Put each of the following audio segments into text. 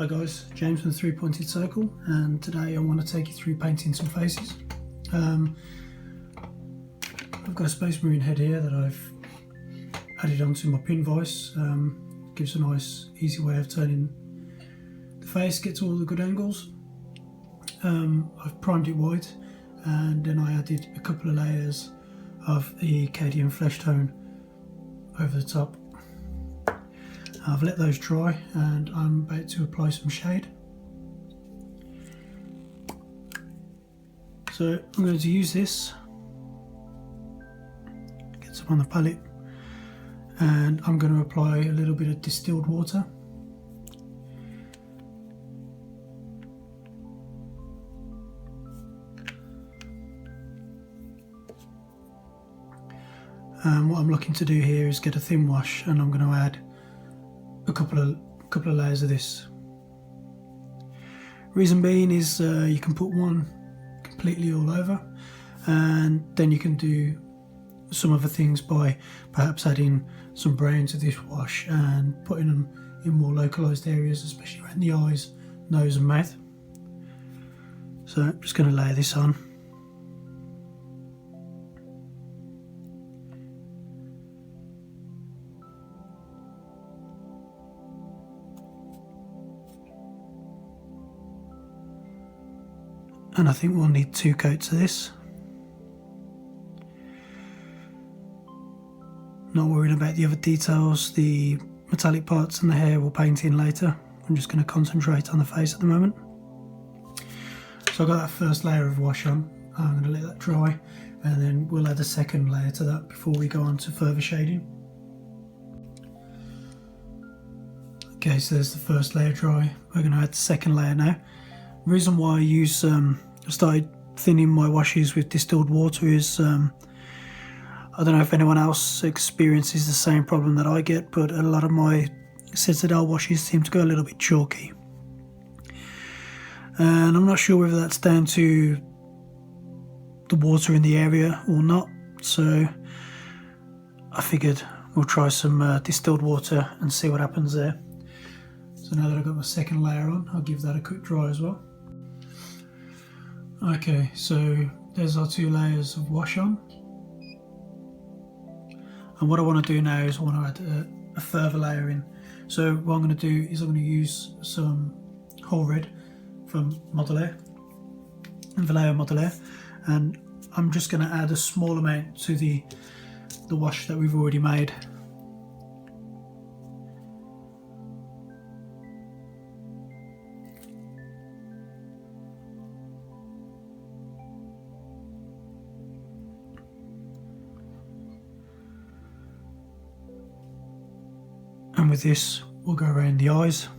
Hi guys, James from the Three Pointed Circle, and today I want to take you through painting some faces. I've got a Space Marine head here that I've added onto my pin vise. Gives a nice easy way of turning the face, gets all the good angles. I've primed it white, and then I added a couple of layers of the Acadian flesh tone over the top. I've let those dry and I'm about to apply some shade. So I'm going to use this, get some on the palette, and I'm going to apply a little bit of distilled water. What I'm looking to do here is get a thin wash, and I'm going to add a couple of layers of this. Reason being is you can put one completely all over, and then you can do some other things by perhaps adding some brown to this wash and putting them in more localized areas, especially around the eyes, nose and mouth. So I'm just going to layer this on. And I think we'll need 2 coats of this. Not worrying about the other details, the metallic parts and the hair we'll paint in later. I'm just going to concentrate on the face at the moment. So I've got that first layer of wash on. I'm going to let that dry, and then we'll add a second layer to that before we go on to further shading. Okay, so there's the first layer dry. We're going to add the second layer now. The reason why I started thinning my washes with distilled water is I don't know if anyone else experiences the same problem that I get, but a lot of my Citadel washes seem to go a little bit chalky, and I'm not sure whether that's down to the water in the area or not, so I figured we'll try some distilled water and see what happens there. So now that I've got my second layer on, I'll give that a quick dry as well. Okay, so there's our 2 layers of wash on. And what I want to do now is I want to add a further layer in. So what I'm going to do is I'm going to use some whole red from Model Air, and Vallejo Model Air, and I'm just going to add a small amount to the wash that we've already made. And with this, we'll go around the eyes.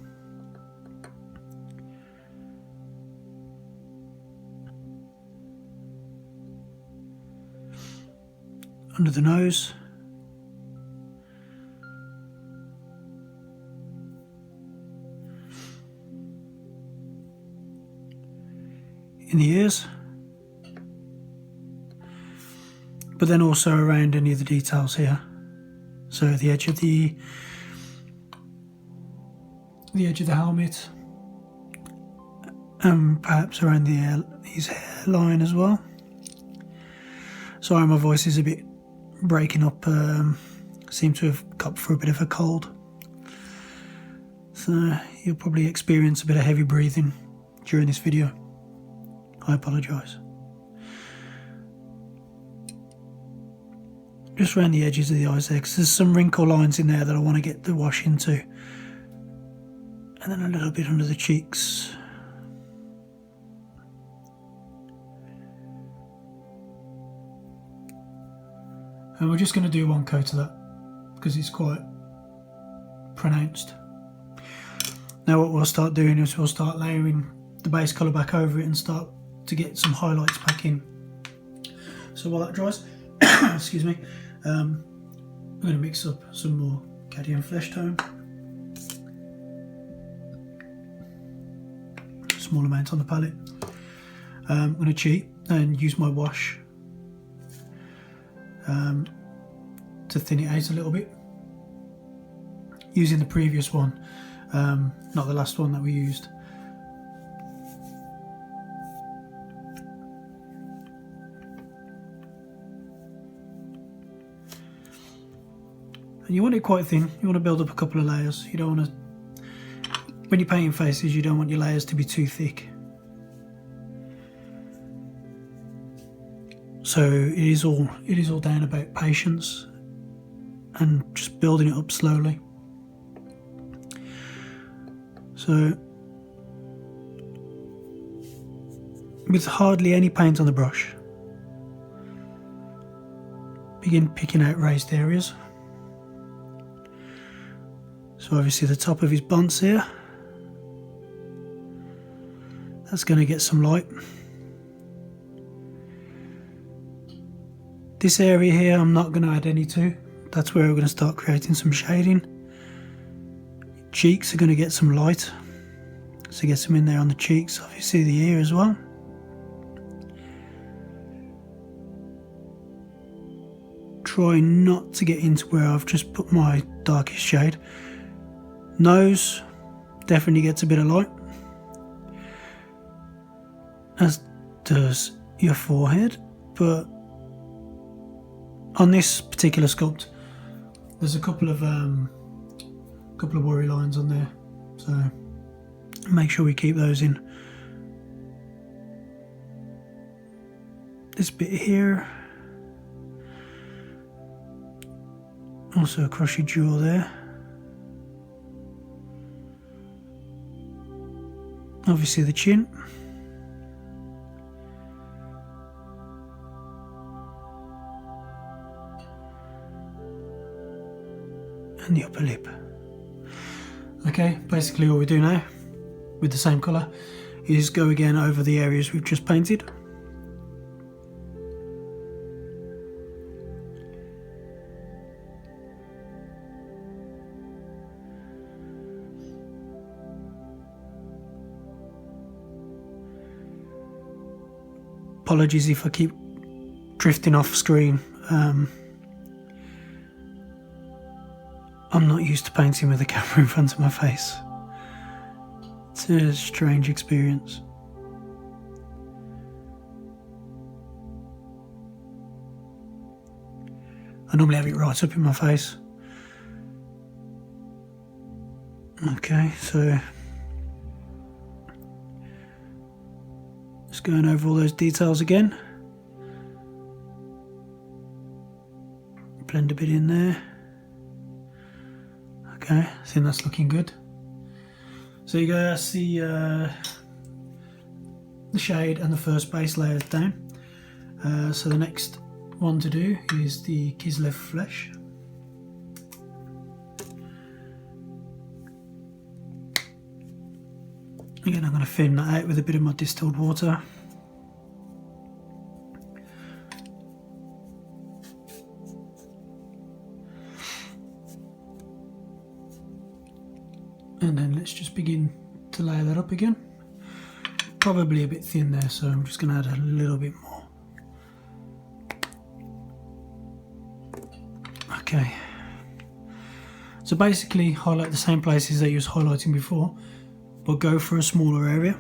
Under the nose. In the ears. But then also around any of the details here. So the edge of the helmet, and perhaps around his hairline as well. Sorry, my voice is a bit breaking up. Seem to have got through a bit of a cold, so you'll probably experience a bit of heavy breathing during this video. I apologise. Just around the edges of the eyes there, because there's some wrinkle lines in there that I want to get the wash into. And then a little bit under the cheeks. And we're just going to do 1 coat of that because it's quite pronounced. Now what we'll start doing is we'll start layering the base colour back over it and start to get some highlights back in. So while that dries, excuse me, I'm going to mix up some more Acadian flesh tone. Small amount on the palette. I'm going to cheat and use my wash to thin it out a little bit. Using the previous one, not the last one that we used. And you want it quite thin. You want to build up a couple of layers. You don't want to, when you're painting faces, you don't want your layers to be too thick. So it is all down about patience and just building it up slowly. So with hardly any paint on the brush, begin picking out raised areas. So obviously the top of his bonce here, that's going to get some light. This area here I'm not going to add any to. That's where we're going to start creating some shading. Cheeks are going to get some light, so get some in there on the cheeks, obviously the ear as well. Try not to get into where I've just put my darkest shade. Nose definitely gets a bit of light, as does your forehead, but on this particular sculpt there's a couple of worry lines on there, so make sure we keep those in. This bit here, also across your jaw there. Obviously the chin. And the upper lip. Okay, basically all we do now with the same colour is go again over the areas we've just painted. Apologies if I keep drifting off screen. I'm not used to painting with a camera in front of my face. It's a strange experience. I normally have it right up in my face. Okay, so just going over all those details again. Blend a bit in there. Okay, I think that's looking good. So you go, that's the shade and the first base layers down. So the next one to do is the Kislev flesh. Again, I'm going to thin that out with a bit of my distilled water. And then let's just begin to layer that up again. Probably a bit thin there, so I'm just going to add a little bit more. Okay. So basically highlight the same places that you was highlighting before, but go for a smaller area.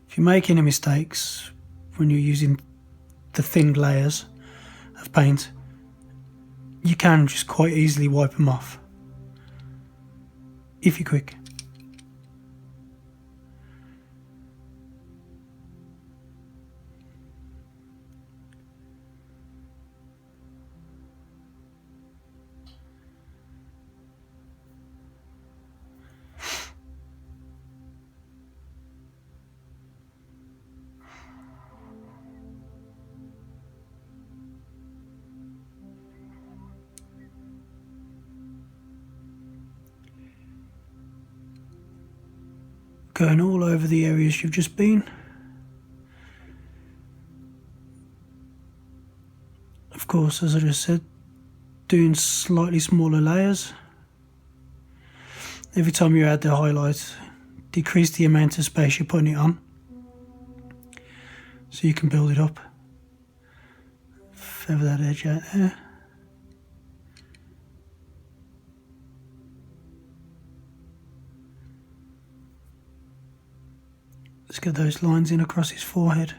If you make any mistakes when you're using the thin layers of paint, you can just quite easily wipe them off if you're quick. Going all over the areas you've just been. Of course, as I just said, doing slightly smaller layers. Every time you add the highlight, decrease the amount of space you're putting it on, so you can build it up. feather that edge out there. Let's get those lines in across his forehead.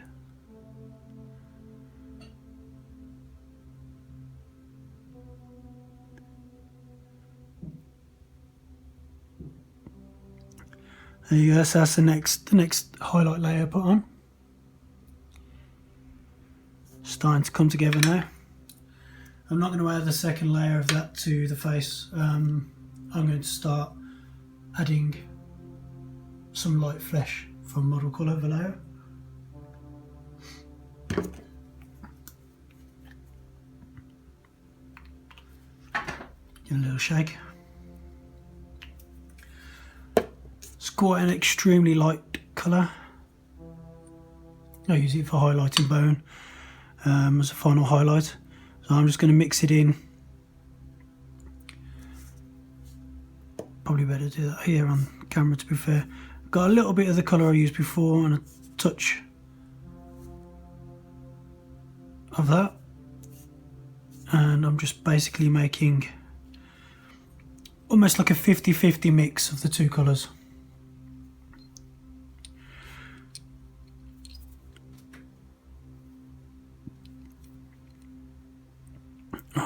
There you go, so that's the next highlight layer put on. Starting to come together now. I'm not going to add the second layer of that to the face. I'm going to start adding some light flesh from model colour Vallejo. Give it a little shake. It's quite an extremely light colour. I use it for highlighting bone as a final highlight. So I'm just going to mix it in. Probably better do that here on camera, to be fair. Got a little bit of the colour I used before and a touch of that. And I'm just basically making almost like a 50-50 mix of the two colours.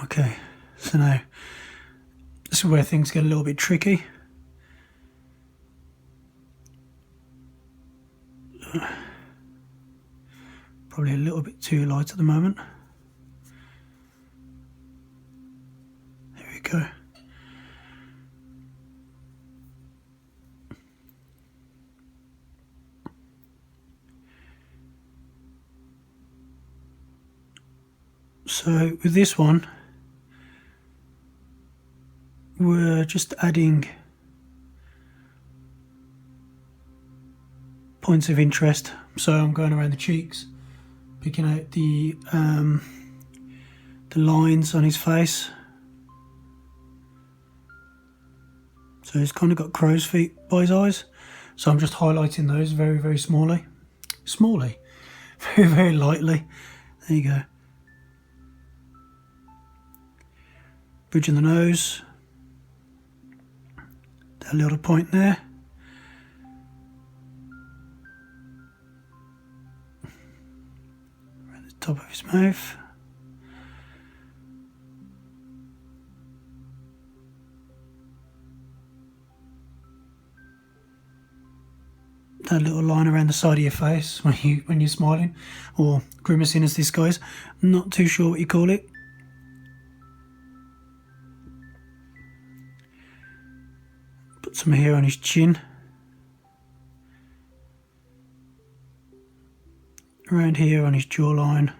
Okay, so now this is where things get a little bit tricky. Probably a little bit too light at the moment. There we go. So with this one, we're just adding points of interest. So I'm going around the cheeks, picking out the lines on his face. So he's kind of got crow's feet by his eyes. So I'm just highlighting those very, very smally, very, very lightly. There you go. Bridge in the nose. That little point there. Around the top of his mouth. That little line around the side of your face when you're smiling, or grimacing as this guy's. Not too sure what you call it. Put some hair on his chin. Around here on his jawline.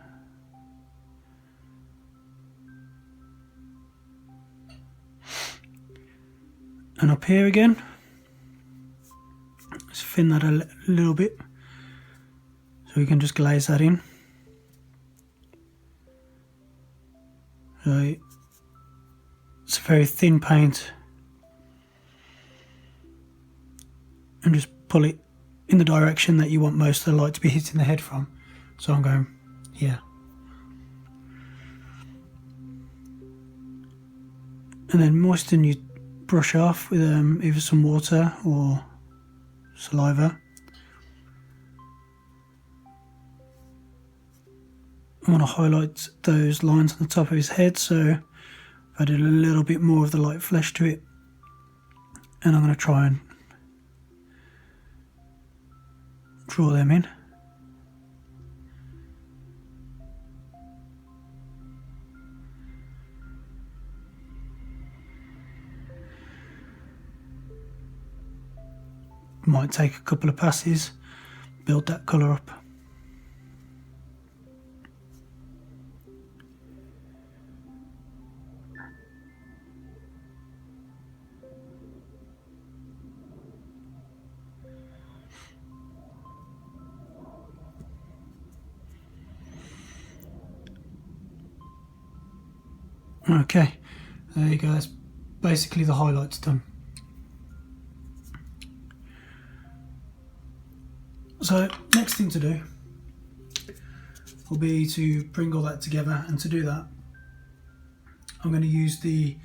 And up here again. Let's thin that a little bit, so we can just glaze that in. So it's a very thin paint, and just pull it in the direction that you want most of the light to be hitting the head from. So I'm going here. And then moisten your brush off with either some water or saliva. I want to highlight those lines on the top of his head, so I've added a little bit more of the light flesh to it, and I'm going to try and draw them in. Might take a couple of passes, build that colour up. Okay, there you go, that's basically the highlights done. So, next thing to do will be to bring all that together, and to do that I'm going to use the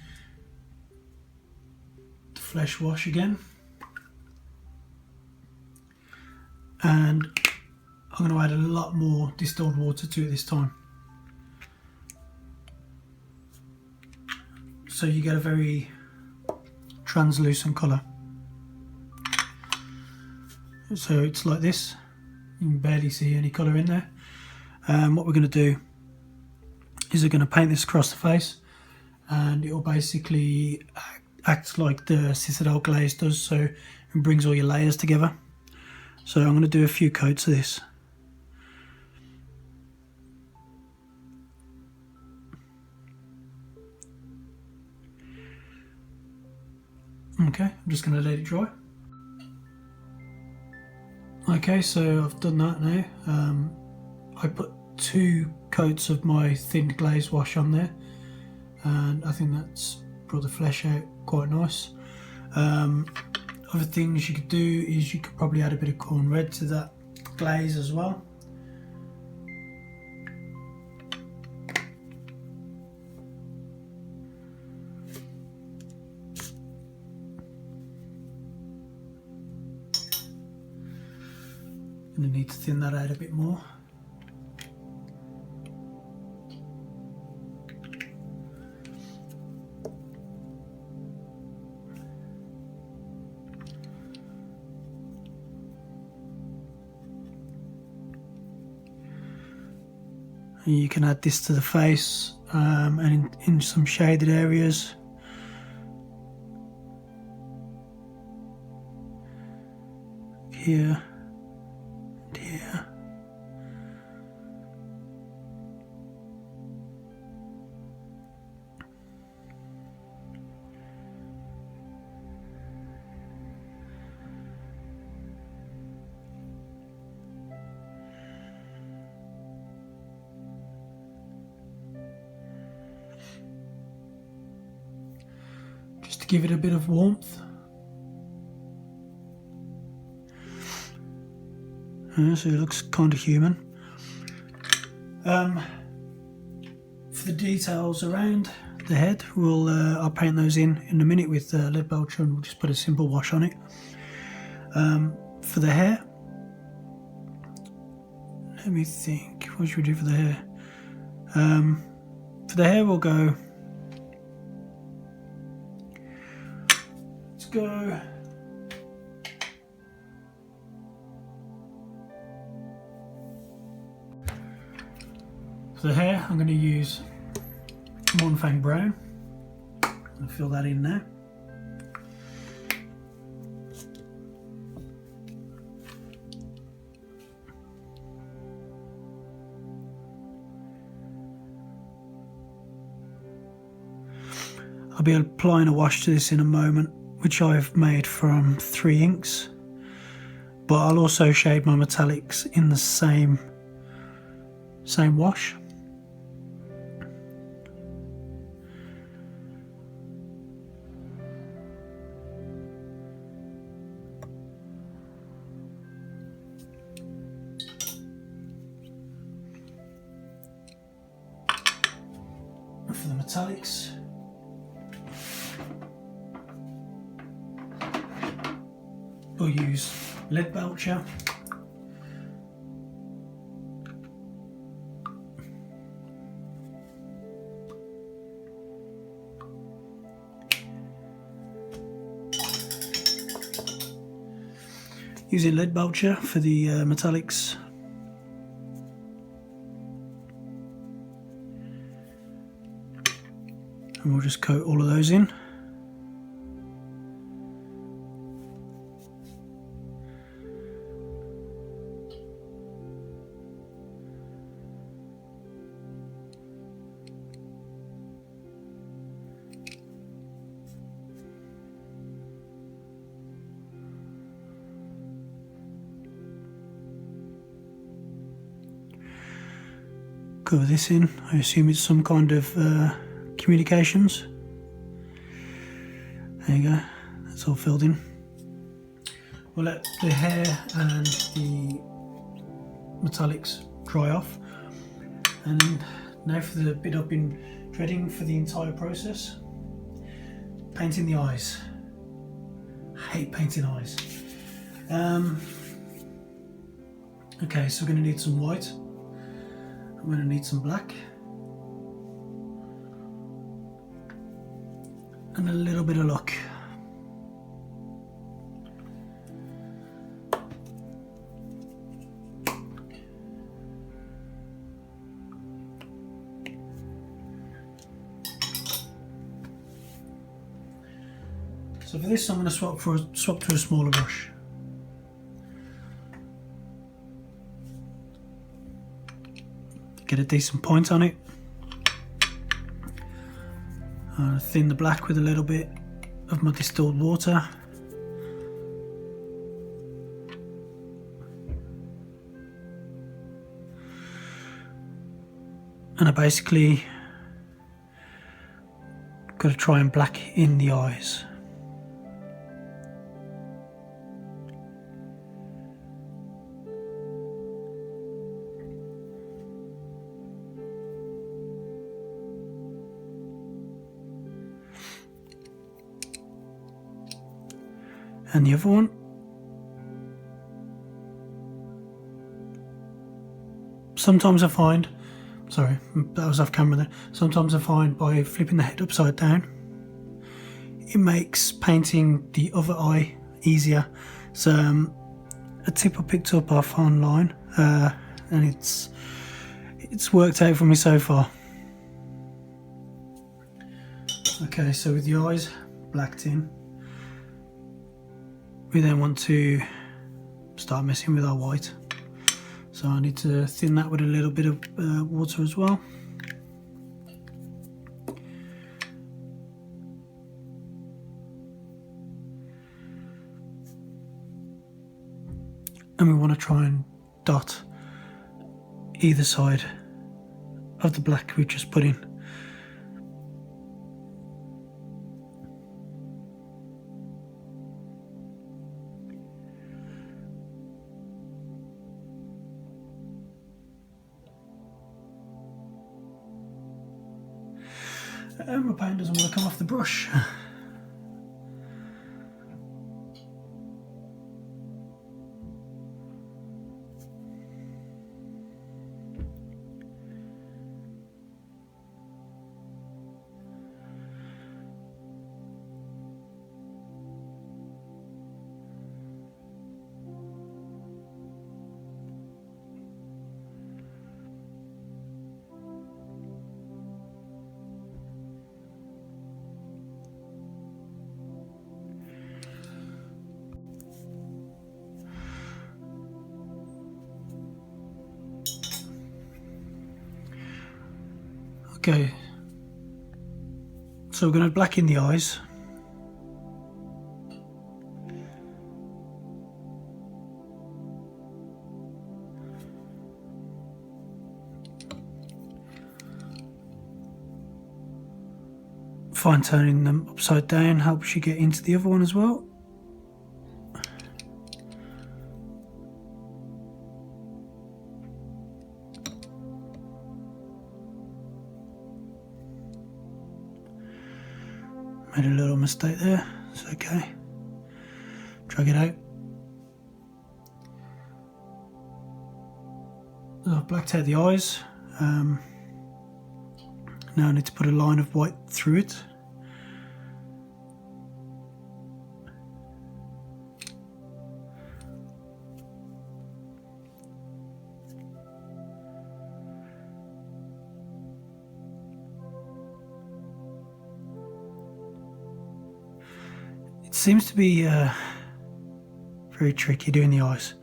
flesh wash again, and I'm going to add a lot more distilled water to it this time, so you get a very translucent colour. So it's like this, you can barely see any colour in there. What we're going to do is we're going to paint this across the face, and it will basically act like the Citadel glaze does, so it brings all your layers together. So I'm going to do a few coats of this. Okay, I'm just going to let it dry. Okay, so I've done that now. I put 2 coats of my thin glaze wash on there, and I think that's brought the flesh out quite nice. Other things you could do is you could probably add a bit of corn red to that glaze as well. Gonna need to thin that out a bit more. And you can add this to the face, and in some shaded areas. Here and here. Just to give it a bit of warmth. So it looks kind of human. For the details around the head, I'll paint those in a minute with lead belcher, and we'll just put a simple wash on it. For the hair, let me think, what should we do for the hair? For the hair we'll go, let's go for the hair, I'm going to use Monfang Brown. I'll fill that in now. I'll be applying a wash to this in a moment, which I've made from 3 inks, but I'll also shade my metallics in the same wash. For the metallics, we'll use lead belcher. Using lead belcher for the metallics. And we'll just coat all of those in. Cover this in. I assume it's some kind of communications. There you go, that's all filled in. We'll let the hair and the metallics dry off, And then now for the bit I've been dreading for the entire process, painting the eyes. I hate painting eyes. Okay, so we're going to need some white, I'm going to need some black, and a little bit of luck. So for this I'm going to swap to a smaller brush. Get a decent point on it. Thin the black with a little bit of my distilled water. And I basically got to try and black in the eyes. And the other one. Sometimes I find, sorry, that was off camera there. Sometimes I find by flipping the head upside down, it makes painting the other eye easier. So a tip I picked up off online, and it's worked out for me so far. Okay, so with the eyes blacked in, we then want to start messing with our white. So I need to thin that with a little bit of water as well. And we want to try and dot either side of the black we just put in. And my paint doesn't want to come off the brush. Okay, so we're going to blacken the eyes. Fine tuning them upside down helps you get into the other one as well. Made a little mistake there, it's okay. Drag it out. So I've blacked out the eyes. Now I need to put a line of white through it. It seems to be very tricky doing the eyes.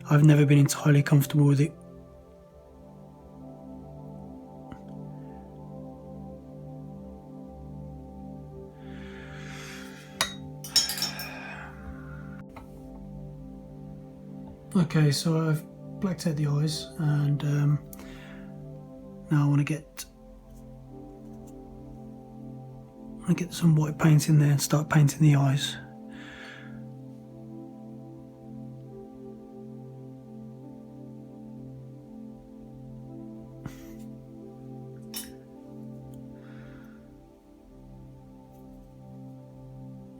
I've never been entirely comfortable with it. Okay, so I've blacked out the eyes, and now I want to get some white paint in there and start painting the eyes.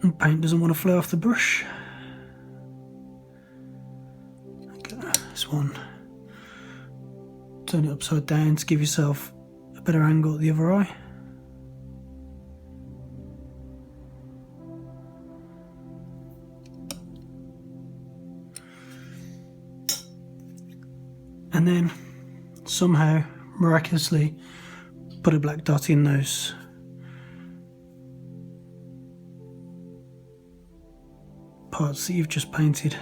and paint doesn't want to fly off the brush. Okay, this one, turn it upside down to give yourself a better angle at the other eye. And then somehow, miraculously, put a black dot in those parts that you've just painted.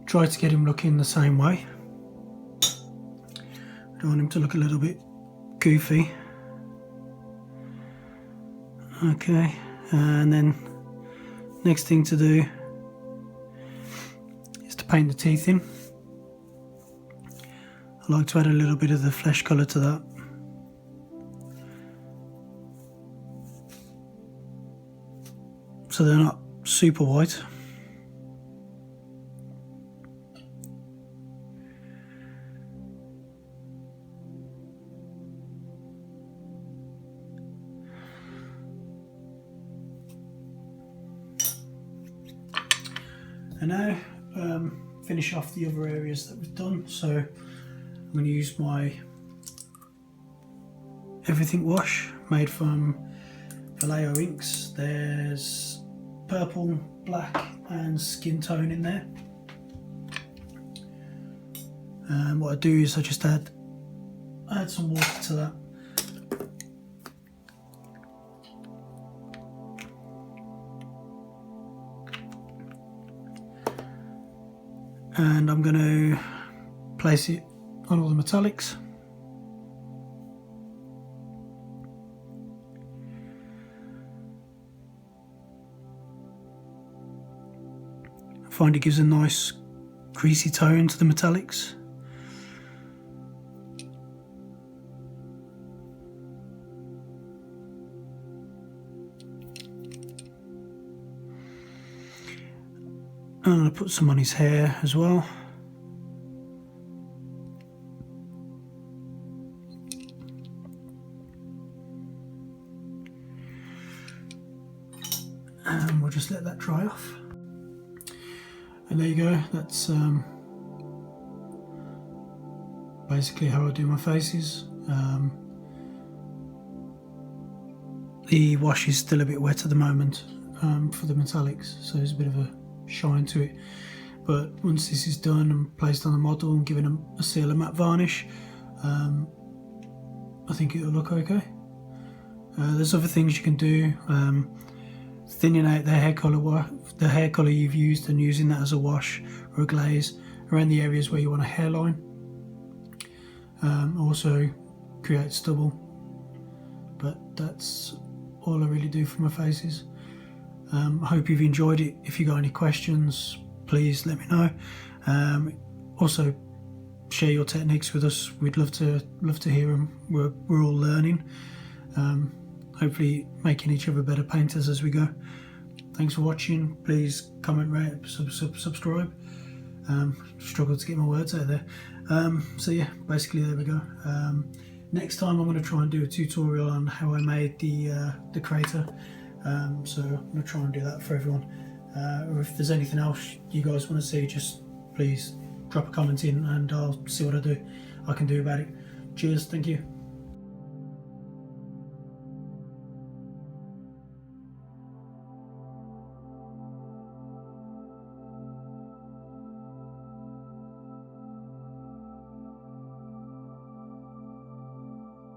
Try to get him looking the same way. I want him to look a little bit goofy. Okay, and then next thing to do is to paint the teeth in. I like to add a little bit of the flesh colour to that. So they're not super white. And now finish off the other areas that we've done. So I'm going to use my everything wash made from Vallejo inks. There's purple, black and skin tone in there. And what I do is I just add some water to that. And I'm going to place it on all the metallics. I find it gives a nice greasy tone to the metallics. And I'm going to put some on his hair as well. And we'll just let that dry off. And there you go, that's basically how I do my faces. The wash is still a bit wet at the moment for the metallics, so there's a bit of a shine to it, but once this is done and placed on the model and given a seal of matte varnish, I think it'll look okay. There's other things you can do, thinning out the hair colour you've used and using that as a wash or a glaze around the areas where you want a hairline. Also create stubble, but that's all I really do for my faces. I hope you've enjoyed it. If you got any questions, please let me know. Also, share your techniques with us. We'd love to hear them. We're all learning. Hopefully, making each other better painters as we go. Thanks for watching. Please comment, rate, subscribe. Struggled to get my words out there. So yeah, basically there we go. Next time I'm going to try and do a tutorial on how I made the crater. So I'm going to try and do that for everyone. Or if there's anything else you guys want to see, just please drop a comment in and I'll see what I can do about it. Cheers, thank you.